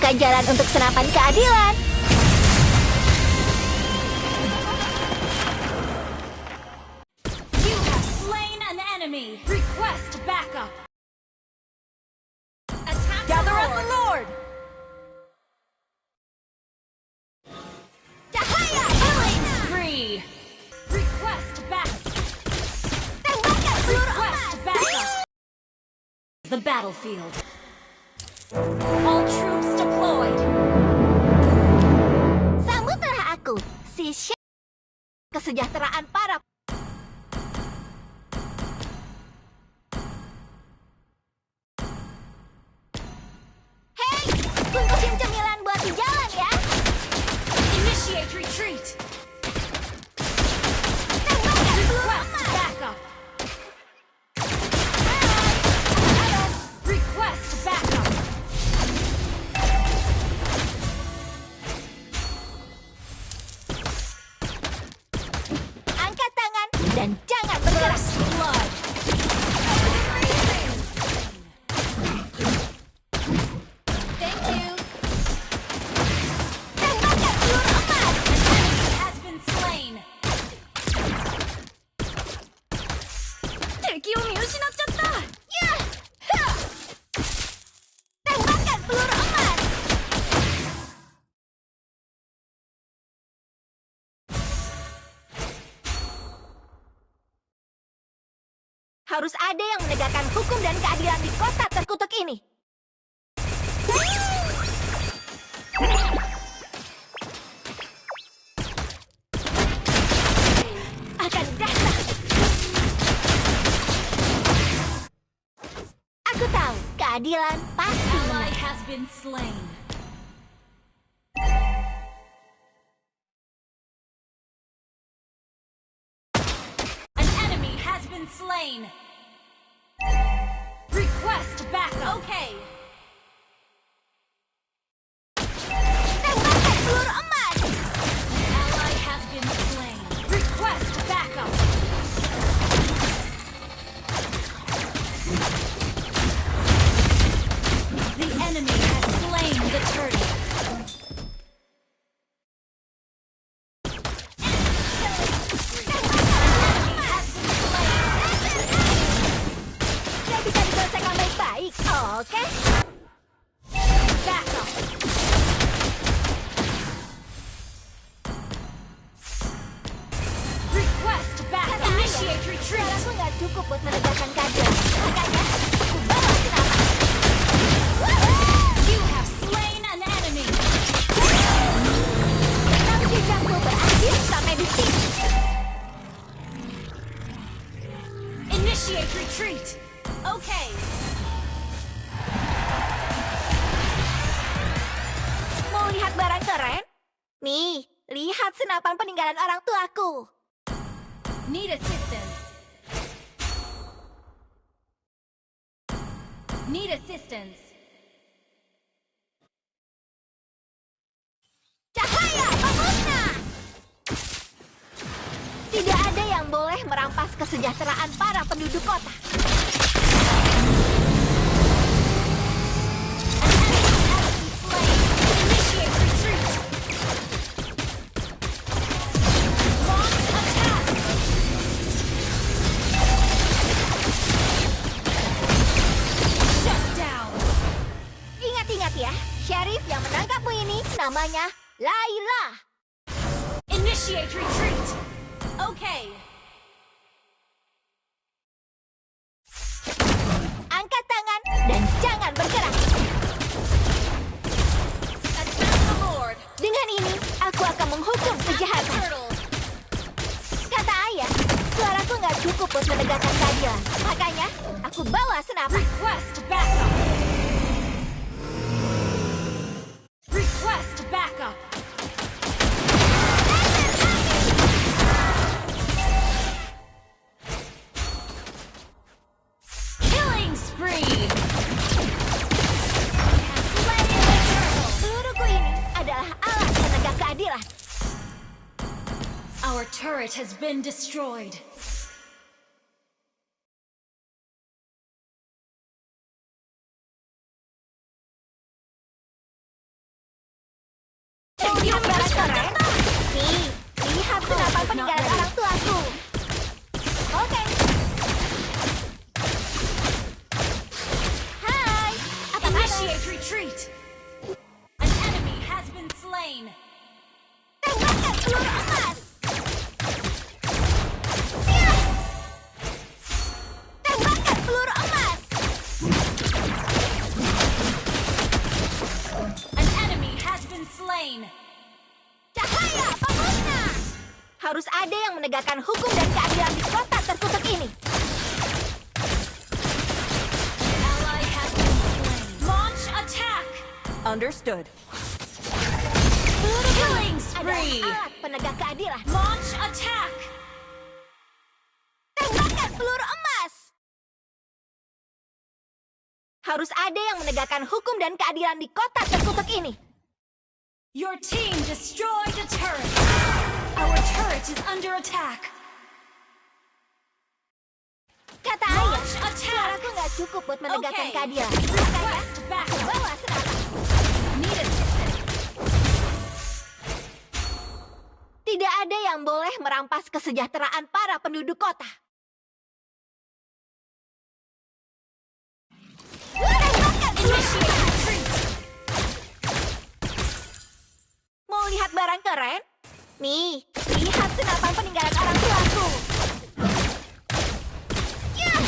membuka jalan untuk senapan keadilan. You have slain an enemy. Request backup. Attack Gather the up the Lord. Lord! Cahaya! Killing spree. Request back. Tembakan peluru emas! Request backup. The battlefield. All troops deployed. Sambutlah aku, si kesejahteraan para. Hei, bungkusin cemilan buat di jalan ya. Initiate retreat. Tembakan peluru Request emas! backup. Request backup. Angkat tangan dan jangan bergerak. First blood. Thank you. Tembakan peluru emas! Enemy has been slain. 敵を見失っちゃった Ya! Ha! Tembakan peluru emas! Harus ada yang menegakkan hukum dan keadilan di kota terkutuk ini. Akan datang. Aku tahu, keadilan pasti Ally menang. has been slain. An enemy has been slain. Request backup. Okay. Tembakan peluru emas! Ally has been slain. Request backup. The enemy has slain the turtle. Enemy has been slain. Gak bisa diselesaikan baik-baik, oke? Backup. Request backup. Kata Initiate ayah, retreat. suaraku nggak cukup buat menegakkan keadilan. Makanya, aku bawa senapan. You have slain an enemy. Rekam jejakku berakhir sampai di sini. Initiate retreat. Okay. Mau lihat barang keren? Nih, lihat senapan peninggalan orang tuaku. Need assistance. Need assistance. Cahaya pemusnah! Tidak ada yang boleh merampas kesejahteraan para penduduk kota. Initiate retreat. Launch attack. Shut down. Ingat-ingat ya, Sheriff yang menangkapmu ini namanya Laila. Initiate retreat. Okay. Angkat tangan dan jangan bergerak. Attack the Lord. Dengan ini, aku akan menghukum kejahatan. Turtle. Kata ayah, suaraku nggak cukup buat menegakkan keadilan. Makanya, aku bawa senapan. Request backup. Request backup. Killing spree. Slain the turtle. Peluruku ini adalah alat penegak keadilan. Our turret has been destroyed. Harus ada yang menegakkan hukum dan keadilan di kota terkutuk ini. Ally has been slain. Launch attack. Understood. Killing Adalah spree. alat penegak keadilan. Launch attack. Tembakan peluru emas. Harus ada yang menegakkan hukum dan keadilan di kota terkutuk ini. Your team destroyed a turret. Our turret is under attack. Kata ayah, Launch attack. suaraku nggak cukup buat menegakkan Okay. keadilan. Request backup. Bawa senjata. Need it. Tidak ada yang boleh merampas kesejahteraan para penduduk kota. Tembakan peluru Initiate emas. retreat. Mau lihat barang keren? Nih, lihat senapan peninggalan orang tuaku. Yah!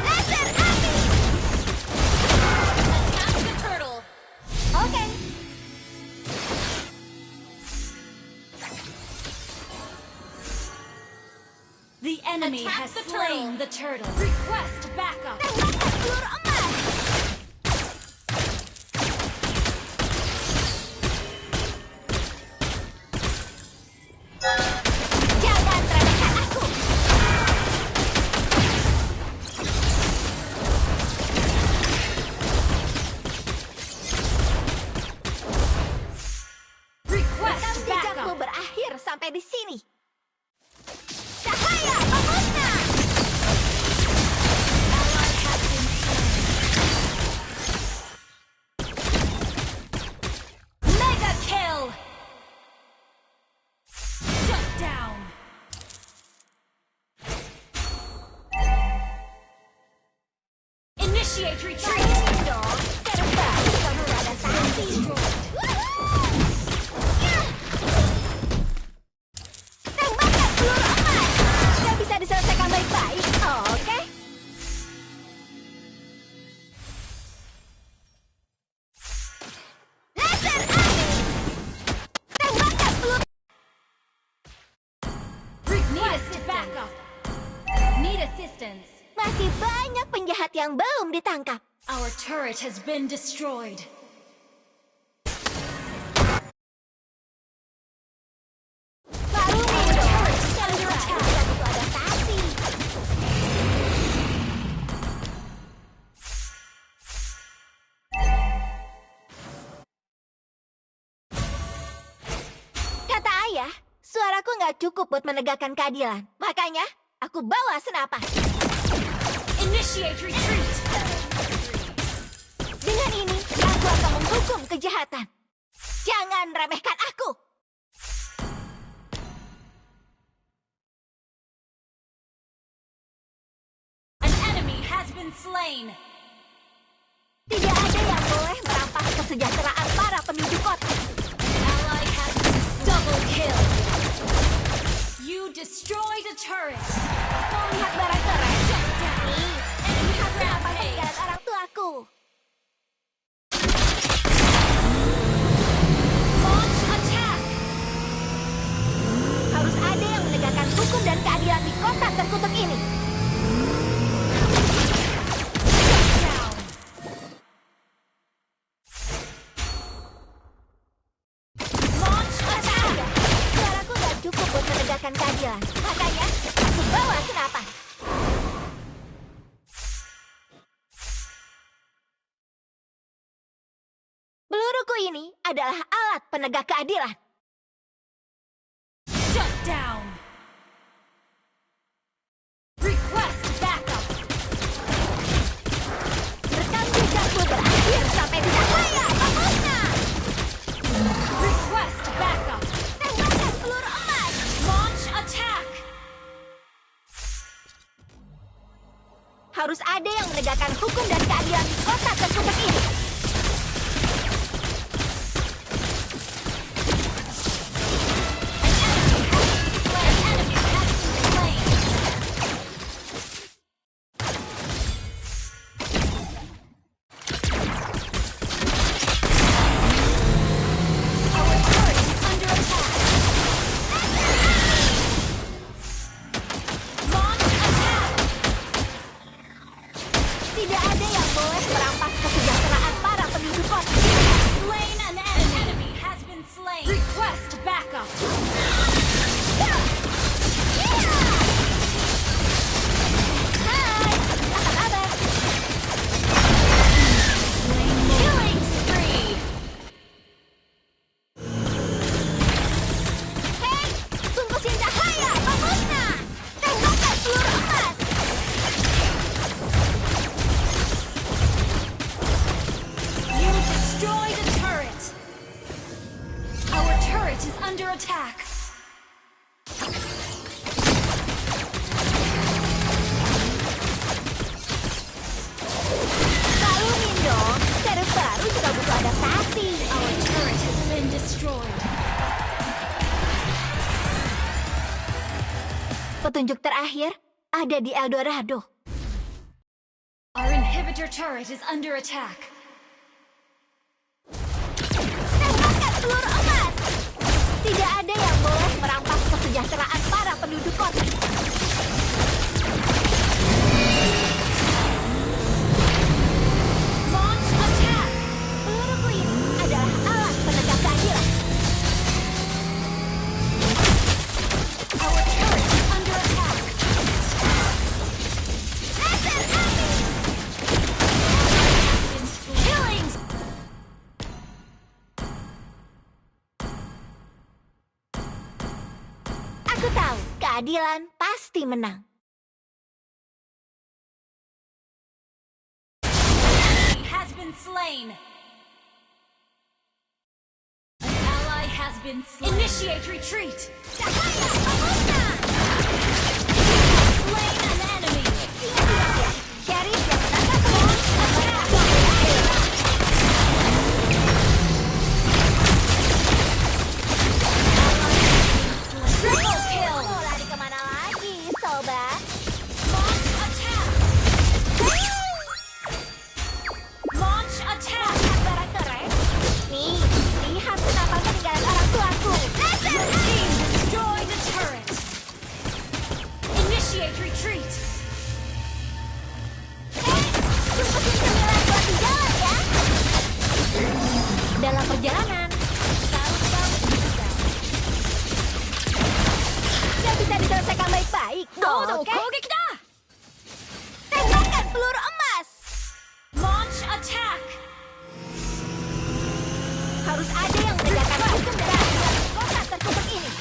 Laser api! Attack the turtle. Oke, The enemy Attack has the slain the turtle. Request backup. tembakan peluru emas. Jangan remehkan aku. Request Rekam jejakmu backup. berakhir sampai di sini. Cahaya pemusnah! Ally has been slain. Mega kill. Shut down. Initiate retreat. Ini dong, seru banget kamu beradaptasi. Yah! Tembakan peluru emas. Gak bisa diselesaikan baik-baik, oke? Laser api! Tembakan peluru. Request backup. Need assistance. Masih banyak penjahat yang belum ditangkap. Our turret has been destroyed. Baru nih dong, seru banget gak butuh adaptasi. Kata ayah, suaraku nggak cukup buat menegakkan keadilan. Makanya, aku bawa senapan. Initiate retreat. Dengan ini, aku akan menghukum kejahatan. Jangan remehkan aku. An enemy has been slain. Tidak ada yang boleh merampas kesejahteraan para penduduk kota. Ally has been double kill. You destroyed a turret. Mau lihat barang keren? Nih, lihat senapan Rampage. peninggalan orang tuaku. Launch attack. Harus ada yang menegakkan hukum dan keadilan di kota terkutuk ini. Down. Launch attack. Suaraku gak cukup buat menegakkan keadilan. Makanya, aku bawa senapan. Peluruku ini adalah alat penegak keadilan. Shut down. Request backup. Rekam jejakku berakhir sampai di cahaya pemusnah. Request backup. Tembakan peluru emas. Launch attack. Harus ada yang menegakkan hukum dan keadilan di kota terkutuk ini. under attack. Malumin dong, server baru juga butuh adaptasi. Our turret has been destroyed. Petunjuk terakhir ada di Eldorado. Our inhibitor turret is under attack. Tembakkan peluru emas! Tidak ada yang boleh merampas kesejahteraan para penduduk kota. Launch attack. Peluruku ini adalah alat penegak keadilan. Our turret is under attack. Laser api! Killing. Aku tahu, keadilan pasti menang. Has been slain. An ally has been slain. Initiate retreat. Cahaya pemusnah! Slain an enemy. Ingat ya, Sheriff yang menangkap peluang adalah Triple kill. Mau lari kemana lagi, sobat? Launch attack. Launch attack. Lihat barang keren? Nih, lihat senapan peninggalan orang tuaku. Your team destroyed the turret. Initiate retreat. Jemputin cemilan buat di jalan ya. Dalam perjalanan, tahu-tahu juga. Gak bisa diselesaikan baik-baik. Oke? Tembakkan peluru emas. Launch attack. Harus ada yang menegakkan hukum dan keadilan di kota terkutuk ini.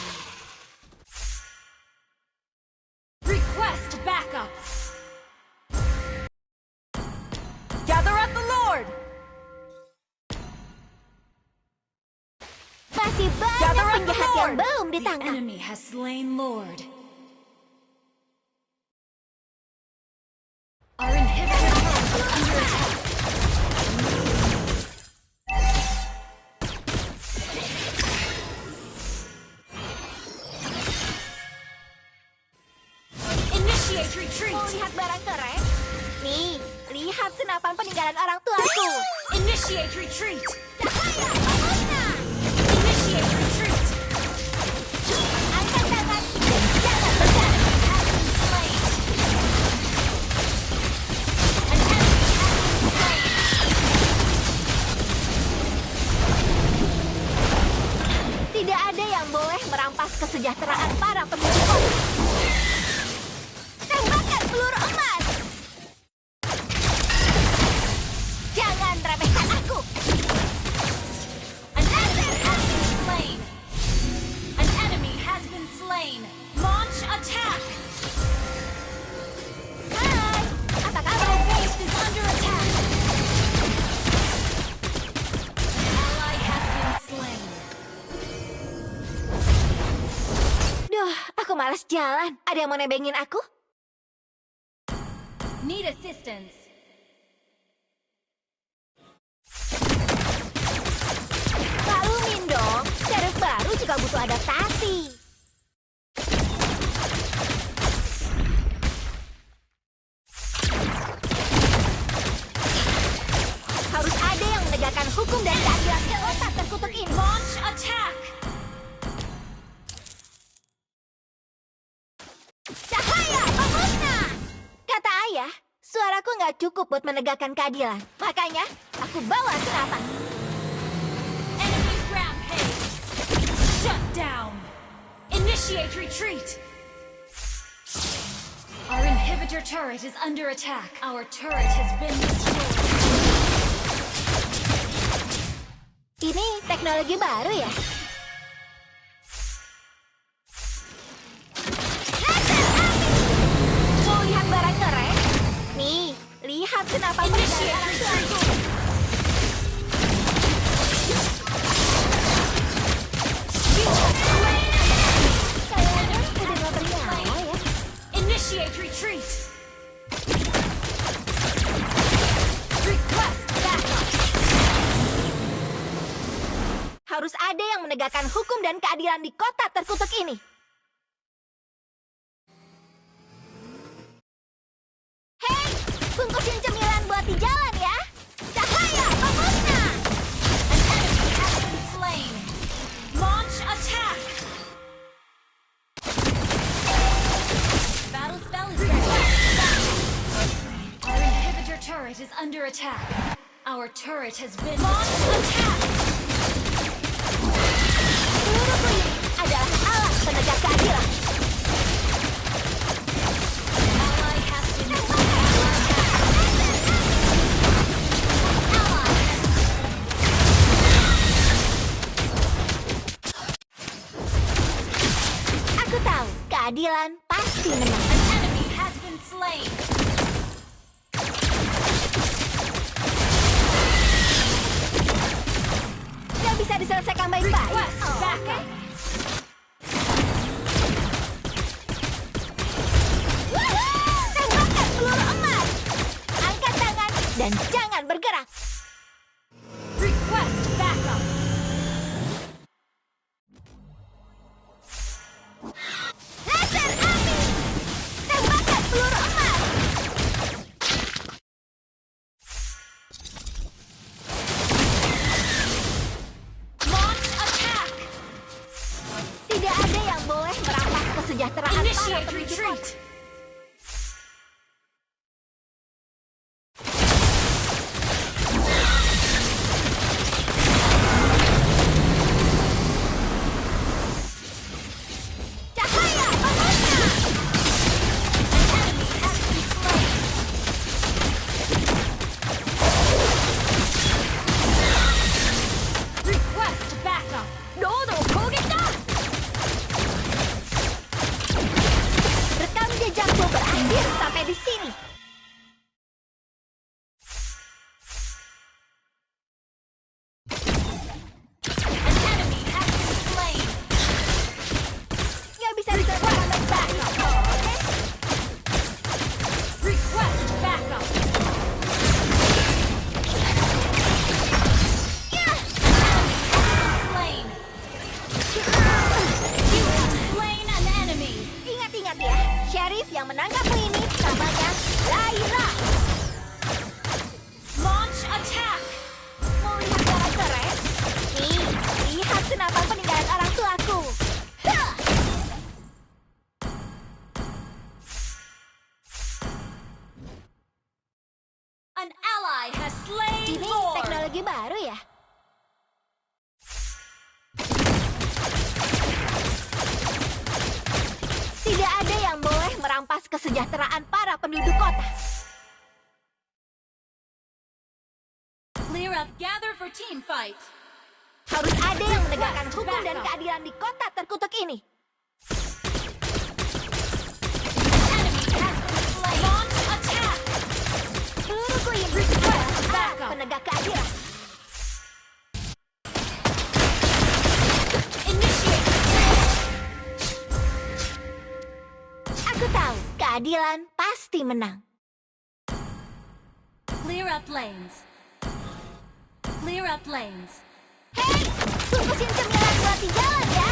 Request backup. Gather at the Lord. Masih banyak penjahat yang belum The ditangkap. enemy has slain Lord. Our inhibitor turret is under attack. Initiate retreat. Mau lihat barang keren? Nih, lihat senapan peninggalan orang tuaku. Initiate retreat. Cahaya pemusnah. Initiate retreat. Angkat tangan dan jangan bergerak. Has been slain. An enemy has been slain. Tidak ada yang boleh merampas kesejahteraan para penduduk kota. Tembakkan peluru emas. Jangan remehkan aku. An enemy has been slain. An enemy has been slain. Launch attack. Hai, apa kabar? Our base is under attack. Ally has been slain. Duh, aku malas jalan. Ada yang mau nebengin aku? Need assistance. Maklumin dong, server baru juga butuh adaptasi. Harus ada yang menegakkan hukum dan keadilan di kota terkutuk ini. Launch attack. Cahaya pemusnah! Kata ayah, suaraku nggak cukup buat menegakkan keadilan. Makanya, aku bawa senapan. Enemy rampage. Shut down. Initiate retreat. Our inhibitor turret is under attack. Our turret has been destroyed. Ini teknologi baru ya? Mau lihat barang keren? Nih, lihat senapan peninggalan orang tuaku. You Harus ada yang menegakkan hukum dan keadilan di kota terkutuk ini. Hei, bungkusin cemilan buat di jalan ya. Cahaya pemusnah. An enemy has been slain. Launch attack. Battle spell is ready. Our inhibitor turret is under attack. Our turret has been launch attack. Seluruhku ini adalah alat penegak keadilan. Ally has been slain. Aku tahu keadilan pasti menang. An enemy has been slain. Gak bisa diselesaikan baik-baik. Request backup. Woohoo! Tembakan peluru emas. Angkat tangan dan jangan bergerak. Request backup. Laser api. Tembakan peluru emas. Launch attack. Tidak ada yang boleh merampas kesejahteraan para Initiate penduduk retreat. kota. Cahaya pemusnah. An enemy has been slain. Request backup. Dodo kogeta. Rekam jejakku berakhir sampai di sini. An enemy has been slain. Nggak bisa diselesaikan baik-baik. Request backup. Slain. You have slain an enemy. Ingat-ingat ya, Sheriff yang menangkapmu ini namanya Laila. Launch attack. Mau lihat cara keren? Nih, lihat senapan peninggalan orang tuaku. Hah! An ally has slain Ini Lord. teknologi baru ya? Tidak ada yang boleh merampas kesejahteraan para penduduk kota. Clear up, gather for team fight. Harus ada yang menegakkan hukum dan keadilan di kota terkutuk ini. Enemy has been slain. Launch attack. Seluruhku ini Request adalah backup. penegak keadilan. Initiate. Aku tahu keadilan pasti menang. Clear up lanes. Clear up lanes. Hei, bungkusin cemilan buat di jalan ya.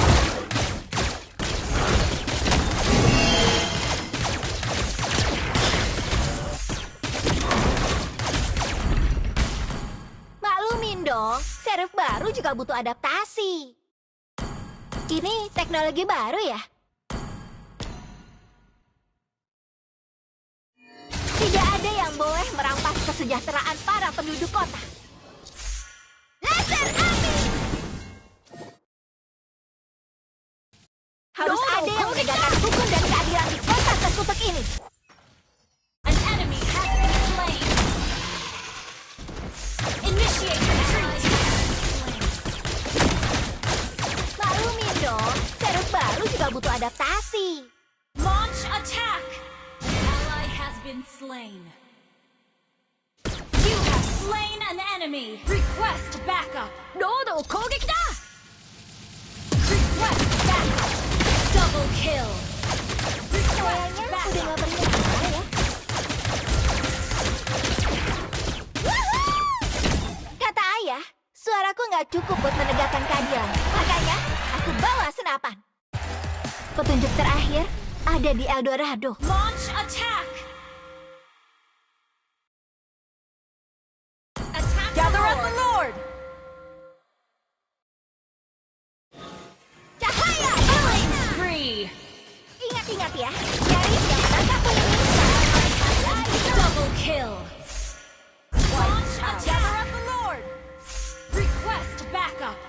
Maklumin dong, sheriff baru juga butuh adaptasi. Ini teknologi baru ya? Tidak ada yang boleh merampas kesejahteraan para penduduk kota. Laser api! Harus ada yang menegakkan hukum dan keadilan di kota terkutuk ini. An enemy has been slain. Initiate retreat. Maklumin dong, sheriff baru juga butuh adaptasi. Launch attack. Ally has been slain. You have slain an enemy. Request backup. Dodo kogeki da! Request backup. Double kill. Request Kayaknya udah backup. gak bernyawa ya. Woohoo! Kata ayah, suaraku nggak cukup buat menegakkan keadilan. ada di Eldorado. Launch attack! Attack Gather the up the Lord! Lord! Cahaya! Killing spree! Ingat-ingat ya, garis yang menatapmu ini. Double kill! Launch Gather attack! up the Lord! Request backup!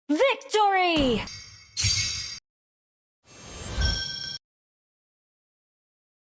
Victory!